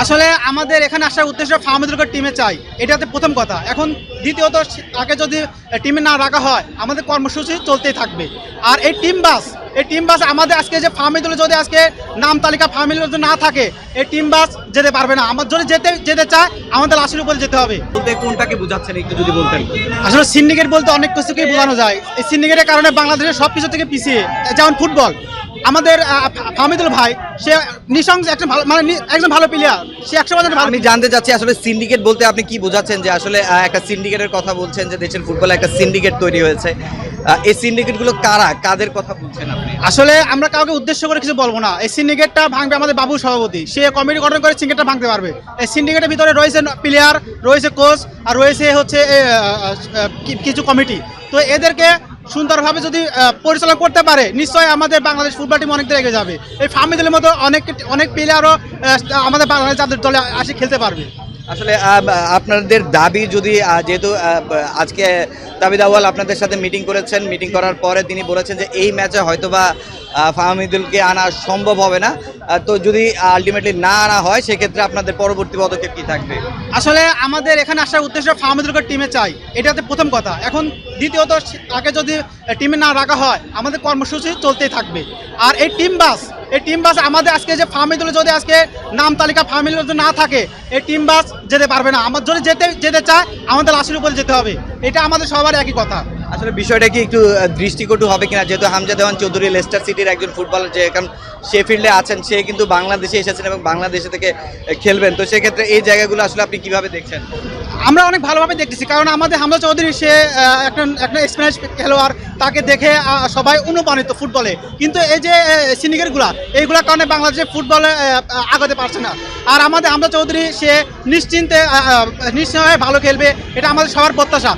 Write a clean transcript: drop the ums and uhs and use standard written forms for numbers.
আসলে আমাদের এখানে আসার উদ্দেশ্য ফাহামিদুলকে টিমে চাই, এটাতে প্রথম কথা। এখন দ্বিতীয়ত তাকে যদি টিমে না রাখা হয় আমাদের কর্মসূচি চলতেই থাকবে। আর এই টিম বাস আমাদের আজকে যে ফাহামিদুল যদি আজকে নাম তালিকা ফাহামিদুল যদি না থাকে এই টিম বাস যেতে পারবে না। আমার যদি যেতে চায় আমাদের লাশের উপরে যেতে হবে। বলতে কোনটাকে বোঝাচ্ছেন একটু যদি বলতেন। আসলে সিন্ডিকেট বলতে অনেক কিছুকেই বোঝানো যায়। এই সিন্ডিকেটের কারণে বাংলাদেশের সব কিছু থেকে পিছিয়ে, যেমন ফুটবল। আমাদের ফাহামিদুল ভাই সে নিঃসংস একজন ভালো একজন ভালো প্লেয়ার, সে 100% ভালো। আমি জানতে চাচ্ছি আসলে সিন্ডিকেট বলতে আপনি কি বোঝাচ্ছেন, যে আসলে একটা সিন্ডিকেটের কথা বলছেন, যে দেশের ফুটবলে একটা সিন্ডিকেট তৈরি হয়েছে। এই সিন্ডিকেটগুলো কাদের কথা বলছেন আপনি? আসলে আমরা কাউকে উদ্দেশ্য করে কিছু বলবো না। এই সিন্ডিকেটটা ভাঙবে আমাদের বাবু সভাপতি, সে কমিটি গঠন করে সিন্ডিকেটটা ভাঙতে পারবে। এই সিন্ডিকেটের ভিতরে রয়েছে প্লেয়ার, রয়েছে কোচ, আর রয়েছে হচ্ছে কিছু কমিটি। তো এদেরকে সুন্দরভাবে যদি পরিচালনা করতে পারে নিশ্চয়ই আমাদের বাংলাদেশ ফুটবল টিম অনেকটা এগিয়ে যাবে। এই ফাহামিদুলের মতো অনেক প্লেয়ারও আমাদের বাংলাদেশ জাতীয় দলে আসে খেলতে পারবে। আসলে আপনাদের দাবি যদি যেহেতু আজকে দাবি দাওয়াল আপনাদের সাথে মিটিং করেছেন, মিটিং করার পরে তিনি বলেছেন যে এই ম্যাচে হয়তোবা ফাহামিদুলকে আনা সম্ভব হবে না। তো যদি আলটিমেটলি না আনা হয় সেক্ষেত্রে আপনাদের পরবর্তী পদক্ষেপ কি থাকবে? আসলে আমাদের এখানে আসার উদ্দেশ্য ফাহামিদুলকে টিমে চাই, এটাতে প্রথম কথা। এখন দ্বিতীয়ত তাকে যদি টিমে না রাখা হয় আমাদের কর্মসূচি চলতেই থাকবে। আর এই টিম বাস আমাদের আজকে যে ফাহামিদুল যদি আজকে নাম তালিকা ফাহামিদুল যদি না থাকে এই টিম বাস যেতে পারবে না। আমার যদি যেতে চায় আমাদের লাশের উপরে যেতে হবে। এটা আমাদের সবার একই কথা। আসলে বিষয়টা কি একটু দৃষ্টিকটু হবে কিনা, যেহেতু হামজা দেওয়ান চৌধুরী লেস্টার সিটির একজন ফুটবলার, যে এখন শেফিল্ডে আছেন, সে কিন্তু বাংলাদেশে এসেছেন এবং বাংলাদেশে থেকে খেলবেন। তো সেক্ষেত্রে এই জায়গাগুলো আসলে আপনি কিভাবে দেখছেন? আমরা অনেক ভালোভাবে দেখতেছি, কারণ আমাদের হামজা চৌধুরী সে একটা এক্সপিরিয়েন্স খেলোয়াড়, তাকে দেখে সবাই অনুপ্রাণিত ফুটবলে। কিন্তু এই যে এইগুলোর কারণে বাংলাদেশের ফুটবলে আগাতে পারছে না। আর আমাদের হামজা চৌধুরী সে নিশ্চিন্তে নিশ্চয় ভালো খেলবে, এটা আমাদের সবার প্রত্যাশা।